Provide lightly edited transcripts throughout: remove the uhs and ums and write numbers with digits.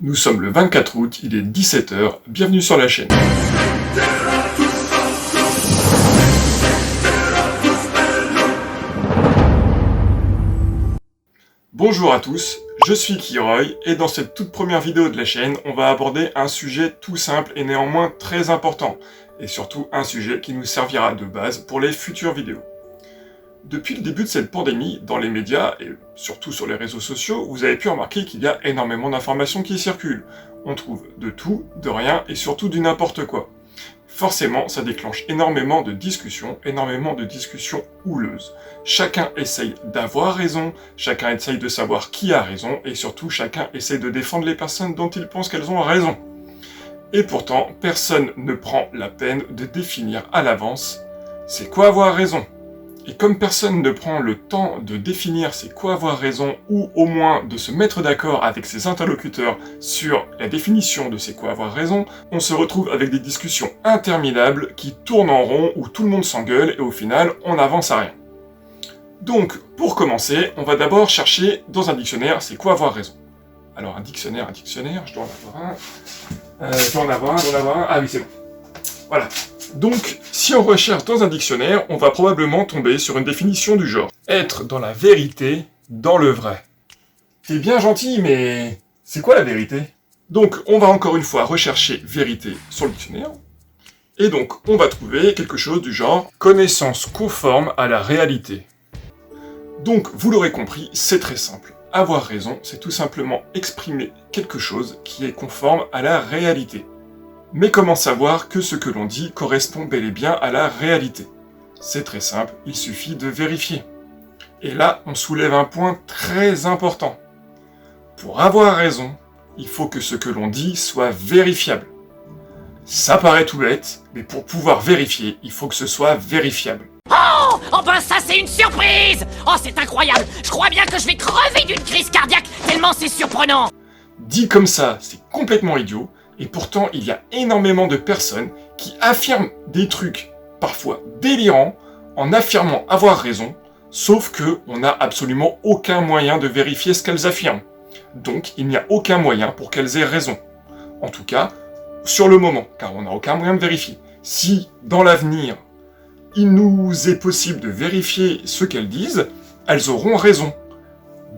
Nous sommes le 24 août, il est 17 h, bienvenue sur la chaîne. Bonjour à tous, je suis Kiroy et dans cette toute première vidéo de la chaîne, on va aborder un sujet tout simple et néanmoins très important, et surtout un sujet qui nous servira de base pour les futures vidéos. Depuis le début de cette pandémie, dans les médias et surtout sur les réseaux sociaux, vous avez pu remarquer qu'il y a énormément d'informations qui circulent. On trouve de tout, de rien et surtout du n'importe quoi. Forcément, ça déclenche énormément de discussions houleuses. Chacun essaye d'avoir raison, chacun essaye de savoir qui a raison et surtout chacun essaye de défendre les personnes dont il pense qu'elles ont raison. Et pourtant, personne ne prend la peine de définir à l'avance c'est quoi avoir raison. Et comme personne ne prend le temps de définir c'est quoi avoir raison, ou au moins de se mettre d'accord avec ses interlocuteurs sur la définition de c'est quoi avoir raison, on se retrouve avec des discussions interminables qui tournent en rond, où tout le monde s'engueule, et au final, on n'avance à rien. Donc, pour commencer, on va d'abord chercher dans un dictionnaire c'est quoi avoir raison. Alors un dictionnaire, je dois en avoir un, ah oui c'est bon. Voilà. Donc, si on recherche dans un dictionnaire, on va probablement tomber sur une définition du genre « être dans la vérité, dans le vrai ». C'est bien gentil, mais c'est quoi la vérité? Donc, on va encore une fois rechercher « vérité » sur le dictionnaire, et donc on va trouver quelque chose du genre « connaissance conforme à la réalité ». Donc, vous l'aurez compris, c'est très simple. Avoir raison, c'est tout simplement exprimer quelque chose qui est conforme à la réalité. Mais comment savoir que ce que l'on dit correspond bel et bien à la réalité? C'est très simple, il suffit de vérifier. Et là, on soulève un point très important. Pour avoir raison, il faut que ce que l'on dit soit vérifiable. Ça paraît tout bête, mais pour pouvoir vérifier, il faut que ce soit vérifiable. Oh ben ça c'est une surprise! Oh c'est incroyable! Je crois bien que je vais crever d'une crise cardiaque tellement c'est surprenant! Dit comme ça, c'est complètement idiot. Et pourtant, il y a énormément de personnes qui affirment des trucs parfois délirants en affirmant avoir raison, sauf que on n'a absolument aucun moyen de vérifier ce qu'elles affirment. Donc, il n'y a aucun moyen pour qu'elles aient raison. En tout cas, sur le moment, car on n'a aucun moyen de vérifier. Si, dans l'avenir, il nous est possible de vérifier ce qu'elles disent, elles auront raison.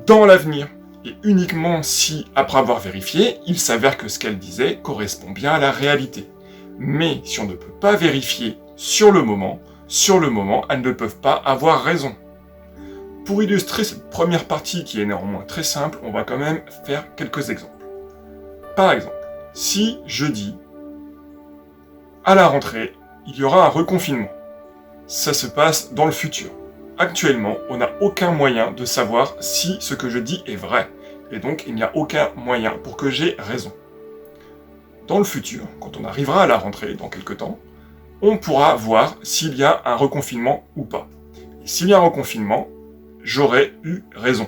Dans l'avenir. Et uniquement si, après avoir vérifié, il s'avère que ce qu'elle disait correspond bien à la réalité. Mais si on ne peut pas vérifier sur le moment, elles ne peuvent pas avoir raison. Pour illustrer cette première partie qui est néanmoins très simple, on va quand même faire quelques exemples. Par exemple, si je dis « à la rentrée, il y aura un reconfinement », ça se passe dans le futur. Actuellement, on n'a aucun moyen de savoir si ce que je dis est vrai, et donc il n'y a aucun moyen pour que j'ai raison. Dans le futur, quand on arrivera à la rentrée, dans quelques temps, on pourra voir s'il y a un reconfinement ou pas. Et s'il y a un reconfinement, j'aurais eu raison.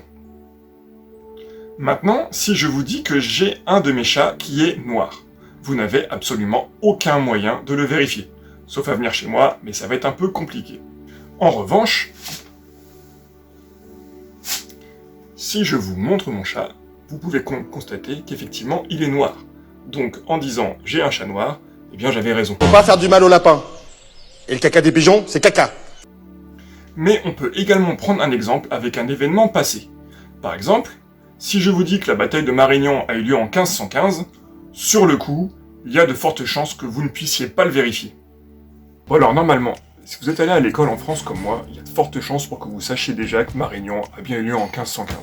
Maintenant, si je vous dis que j'ai un de mes chats qui est noir, vous n'avez absolument aucun moyen de le vérifier. Sauf à venir chez moi, mais ça va être un peu compliqué. En revanche, si je vous montre mon chat, vous pouvez constater qu'effectivement il est noir. Donc en disant j'ai un chat noir, eh bien j'avais raison. Faut pas faire du mal au lapin. Et le caca des pigeons, c'est caca. Mais on peut également prendre un exemple avec un événement passé. Par exemple, si je vous dis que la bataille de Marignan a eu lieu en 1515, sur le coup, il y a de fortes chances que vous ne puissiez pas le vérifier. Bon alors normalement, si vous êtes allé à l'école en France comme moi, il y a de fortes chances pour que vous sachiez déjà que Marignan a bien eu lieu en 1515.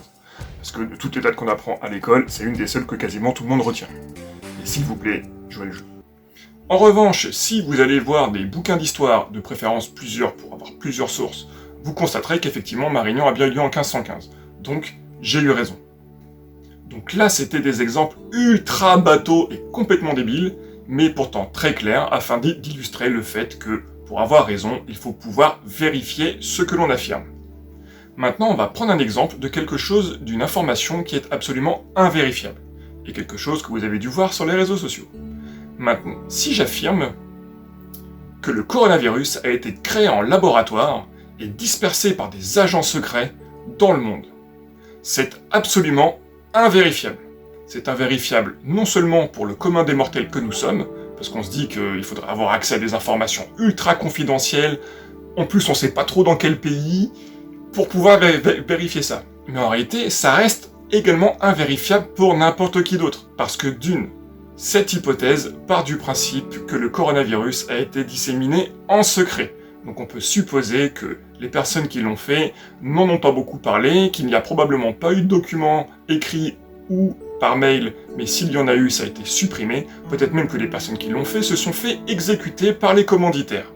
Parce que de toutes les dates qu'on apprend à l'école, c'est une des seules que quasiment tout le monde retient. Et s'il vous plaît, jouez le jeu. En revanche, si vous allez voir des bouquins d'histoire, de préférence plusieurs pour avoir plusieurs sources, vous constaterez qu'effectivement Marignan a bien eu lieu en 1515. Donc, j'ai eu raison. Donc là, c'était des exemples ultra bateaux et complètement débiles, mais pourtant très clairs, afin d'illustrer le fait que, pour avoir raison, il faut pouvoir vérifier ce que l'on affirme. Maintenant, on va prendre un exemple de quelque chose, d'une information qui est absolument invérifiable, et quelque chose que vous avez dû voir sur les réseaux sociaux. Maintenant, si j'affirme que le coronavirus a été créé en laboratoire et dispersé par des agents secrets dans le monde, c'est absolument invérifiable. c'est invérifiable non seulement pour le commun des mortels que nous sommes, parce qu'on se dit qu'il faudrait avoir accès à des informations ultra confidentielles, en plus on sait pas trop dans quel pays, pour pouvoir vérifier ça. Mais en réalité, ça reste également invérifiable pour n'importe qui d'autre, parce que d'une, cette hypothèse part du principe que le coronavirus a été disséminé en secret. Donc on peut supposer que les personnes qui l'ont fait n'en ont pas beaucoup parlé, qu'il n'y a probablement pas eu de documents écrits ou par mail, mais s'il y en a eu, ça a été supprimé. Peut-être même que les personnes qui l'ont fait se sont fait exécuter par les commanditaires.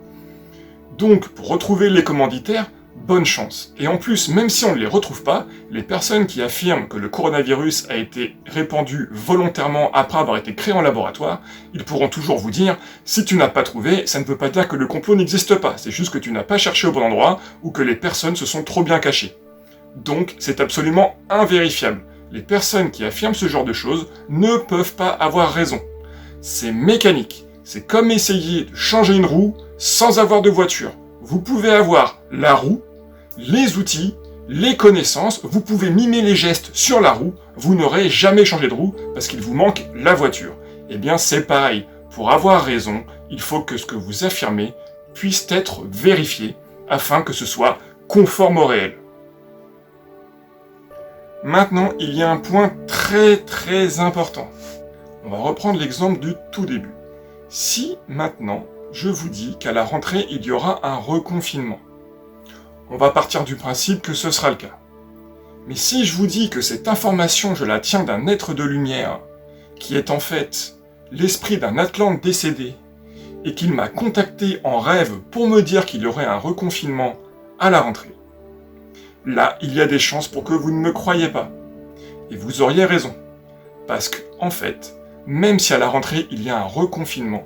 Donc, pour retrouver les commanditaires, bonne chance. Et en plus, même si on ne les retrouve pas, les personnes qui affirment que le coronavirus a été répandu volontairement après avoir été créé en laboratoire, ils pourront toujours vous dire « Si tu n'as pas trouvé, ça ne veut pas dire que le complot n'existe pas, c'est juste que tu n'as pas cherché au bon endroit ou que les personnes se sont trop bien cachées. » Donc, c'est absolument invérifiable. Les personnes qui affirment ce genre de choses ne peuvent pas avoir raison. C'est mécanique. C'est comme essayer de changer une roue sans avoir de voiture. Vous pouvez avoir la roue, les outils, les connaissances, vous pouvez mimer les gestes sur la roue, vous n'aurez jamais changé de roue parce qu'il vous manque la voiture. Eh bien c'est pareil, pour avoir raison, il faut que ce que vous affirmez puisse être vérifié afin que ce soit conforme au réel. Maintenant, il y a un point très important. On va reprendre l'exemple du tout début. Si maintenant, je vous dis qu'à la rentrée, il y aura un reconfinement, on va partir du principe que ce sera le cas. Mais si je vous dis que cette information, je la tiens d'un être de lumière, qui est en fait l'esprit d'un Atlante décédé, et qu'il m'a contacté en rêve pour me dire qu'il y aurait un reconfinement à la rentrée, là, il y a des chances pour que vous ne me croyiez pas. Et vous auriez raison. Parce que, en fait, même si à la rentrée, il y a un reconfinement,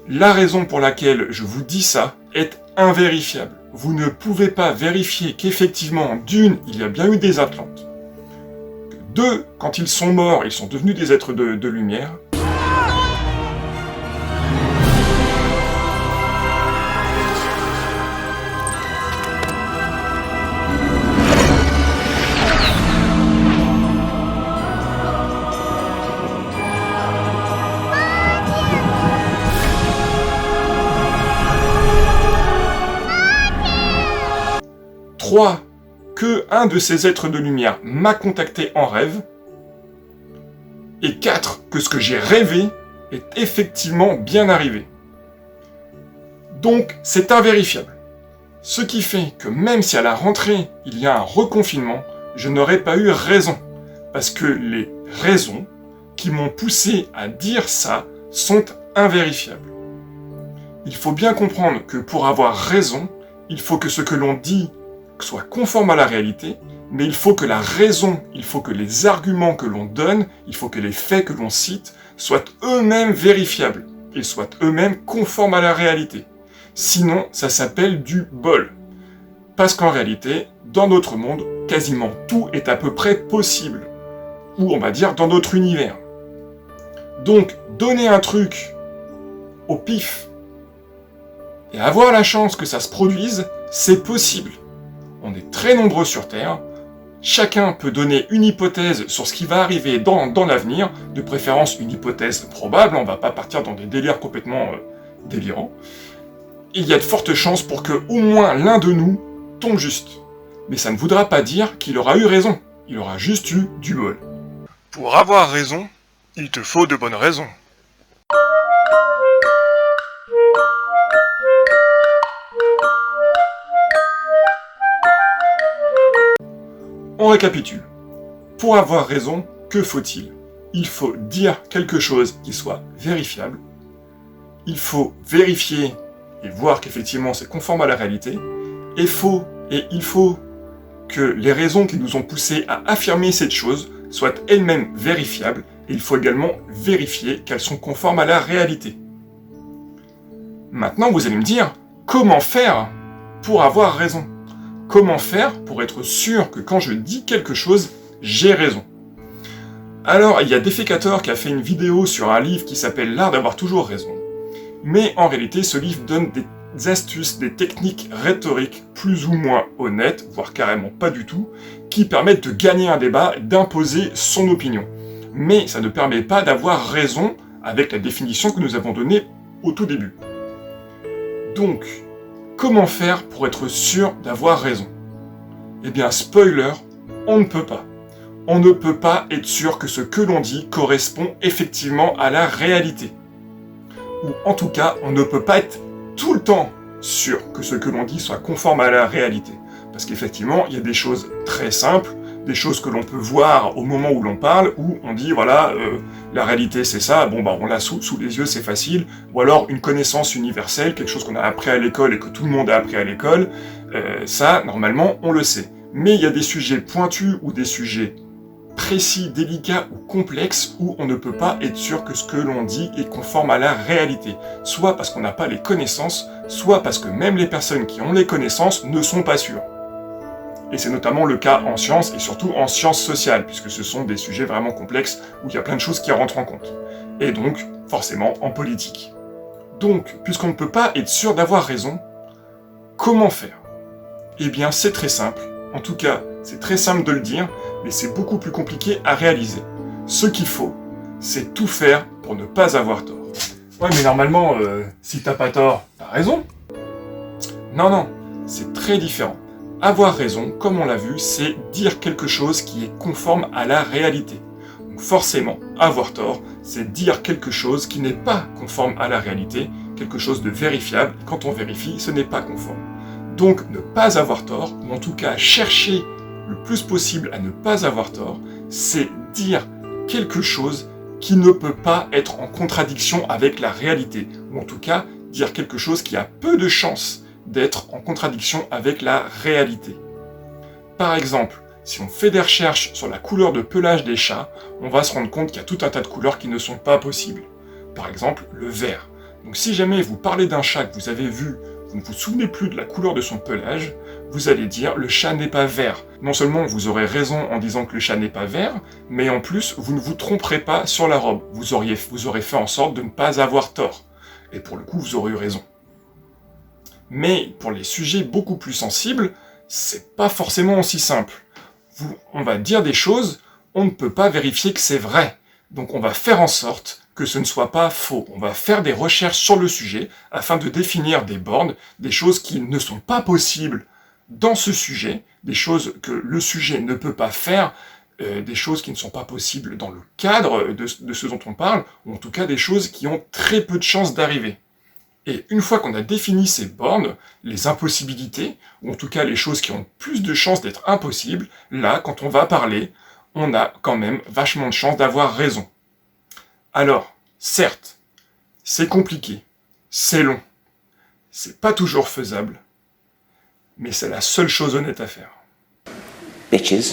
la raison pour laquelle je vous dis ça est invérifiable. Vous ne pouvez pas vérifier qu'effectivement, d'une, il y a bien eu des Atlantes. Deux, quand ils sont morts, ils sont devenus des êtres de lumière. Trois, que un de ces êtres de lumière m'a contacté en rêve. Et 4, que ce que j'ai rêvé est effectivement bien arrivé. Donc, c'est invérifiable. Ce qui fait que même si à la rentrée, il y a un reconfinement, je n'aurais pas eu raison. Parce que les raisons qui m'ont poussé à dire ça sont invérifiables. Il faut bien comprendre que pour avoir raison, il faut que ce que l'on dit soit conforme à la réalité, mais il faut que la raison, il faut que les arguments que l'on donne, il faut que les faits que l'on cite soient eux-mêmes vérifiables et soient eux-mêmes conformes à la réalité. Sinon, ça s'appelle du bol. Parce qu'en réalité, dans notre monde, quasiment tout est à peu près possible. Ou on va dire dans notre univers. Donc, donner un truc au pif et avoir la chance que ça se produise, c'est possible. On est très nombreux sur Terre, chacun peut donner une hypothèse sur ce qui va arriver dans l'avenir, de préférence une hypothèse probable, on va pas partir dans des délires complètement délirants. Il y a de fortes chances pour que au moins l'un de nous tombe juste. Mais ça ne voudra pas dire qu'il aura eu raison, il aura juste eu du bol. Pour avoir raison, il te faut de bonnes raisons. On récapitule. Pour avoir raison, que faut-il? Il faut dire quelque chose qui soit vérifiable. Il faut vérifier et voir qu'effectivement c'est conforme à la réalité. Et il faut que les raisons qui nous ont poussés à affirmer cette chose soient elles-mêmes vérifiables. Et il faut également vérifier qu'elles sont conformes à la réalité. Maintenant, vous allez me dire, comment faire pour avoir raison? Comment faire pour être sûr que quand je dis quelque chose, j'ai raison? Alors, il y a Defecator qui a fait une vidéo sur un livre qui s'appelle L'art d'avoir toujours raison. Mais en réalité, ce livre donne des astuces, des techniques rhétoriques plus ou moins honnêtes, voire carrément pas du tout, qui permettent de gagner un débat, d'imposer son opinion. Mais ça ne permet pas d'avoir raison avec la définition que nous avons donnée au tout début. Donc, comment faire pour être sûr d'avoir raison? Eh bien, spoiler, on ne peut pas. On ne peut pas être sûr que ce que l'on dit correspond effectivement à la réalité. Ou en tout cas, on ne peut pas être tout le temps sûr que ce que l'on dit soit conforme à la réalité. Parce qu'effectivement, il y a des choses très simples, des choses que l'on peut voir au moment où l'on parle, où on dit, voilà, la réalité c'est ça, bon bah on l'a sous les yeux, c'est facile, ou alors une connaissance universelle, quelque chose qu'on a appris à l'école et que tout le monde a appris à l'école, ça, normalement, on le sait. Mais il y a des sujets pointus ou des sujets précis, délicats ou complexes où on ne peut pas être sûr que ce que l'on dit est conforme à la réalité. Soit parce qu'on n'a pas les connaissances, soit parce que même les personnes qui ont les connaissances ne sont pas sûres. Et c'est notamment le cas en sciences et surtout en sciences sociales, puisque ce sont des sujets vraiment complexes où il y a plein de choses qui rentrent en compte. Et donc, forcément, en politique. Donc, puisqu'on ne peut pas être sûr d'avoir raison, comment faire? Eh bien, c'est très simple. En tout cas, c'est très simple de le dire, mais c'est beaucoup plus compliqué à réaliser. Ce qu'il faut, c'est tout faire pour ne pas avoir tort. Ouais, mais normalement, si t'as pas tort, t'as raison. Non, c'est très différent. Avoir raison, comme on l'a vu, c'est dire quelque chose qui est conforme à la réalité. Donc forcément, avoir tort, c'est dire quelque chose qui n'est pas conforme à la réalité, quelque chose de vérifiable. Quand on vérifie, ce n'est pas conforme. Donc ne pas avoir tort, ou en tout cas chercher le plus possible à ne pas avoir tort, c'est dire quelque chose qui ne peut pas être en contradiction avec la réalité, ou en tout cas dire quelque chose qui a peu de chances d'être en contradiction avec la réalité. Par exemple, si on fait des recherches sur la couleur de pelage des chats, on va se rendre compte qu'il y a tout un tas de couleurs qui ne sont pas possibles. Par exemple, le vert. Donc si jamais vous parlez d'un chat que vous avez vu, vous ne vous souvenez plus de la couleur de son pelage, vous allez dire le chat n'est pas vert. Non seulement vous aurez raison en disant que le chat n'est pas vert, mais en plus vous ne vous tromperez pas sur la robe. Vous aurez fait en sorte de ne pas avoir tort. Et pour le coup, vous aurez eu raison. Mais pour les sujets beaucoup plus sensibles, c'est pas forcément aussi simple. On va dire des choses, on ne peut pas vérifier que c'est vrai. Donc on va faire en sorte que ce ne soit pas faux. On va faire des recherches sur le sujet afin de définir des bornes, des choses qui ne sont pas possibles dans ce sujet, des choses que le sujet ne peut pas faire, des choses qui ne sont pas possibles dans le cadre de ce dont on parle, ou en tout cas des choses qui ont très peu de chances d'arriver. Et une fois qu'on a défini ces bornes, les impossibilités, ou en tout cas les choses qui ont plus de chances d'être impossibles, là, quand on va parler, on a quand même vachement de chances d'avoir raison. Alors, certes, c'est compliqué, c'est long, c'est pas toujours faisable, mais c'est la seule chose honnête à faire. Bitches.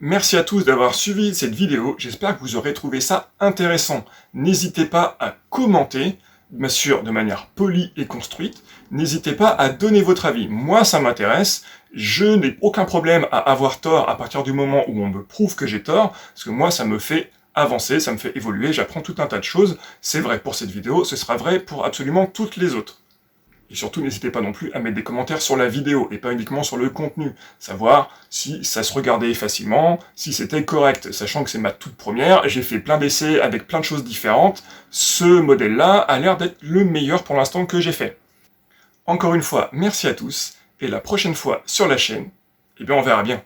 Merci à tous d'avoir suivi cette vidéo, j'espère que vous aurez trouvé ça intéressant. N'hésitez pas à commenter, bien sûr de manière polie et construite, n'hésitez pas à donner votre avis. Moi ça m'intéresse, je n'ai aucun problème à avoir tort à partir du moment où on me prouve que j'ai tort, parce que moi ça me fait avancer, ça me fait évoluer, j'apprends tout un tas de choses. C'est vrai pour cette vidéo, ce sera vrai pour absolument toutes les autres. Et surtout, n'hésitez pas non plus à mettre des commentaires sur la vidéo, et pas uniquement sur le contenu. Savoir si ça se regardait facilement, si c'était correct. Sachant que c'est ma toute première, j'ai fait plein d'essais avec plein de choses différentes. Ce modèle-là a l'air d'être le meilleur pour l'instant que j'ai fait. Encore une fois, merci à tous, et la prochaine fois sur la chaîne, eh bien on verra bien.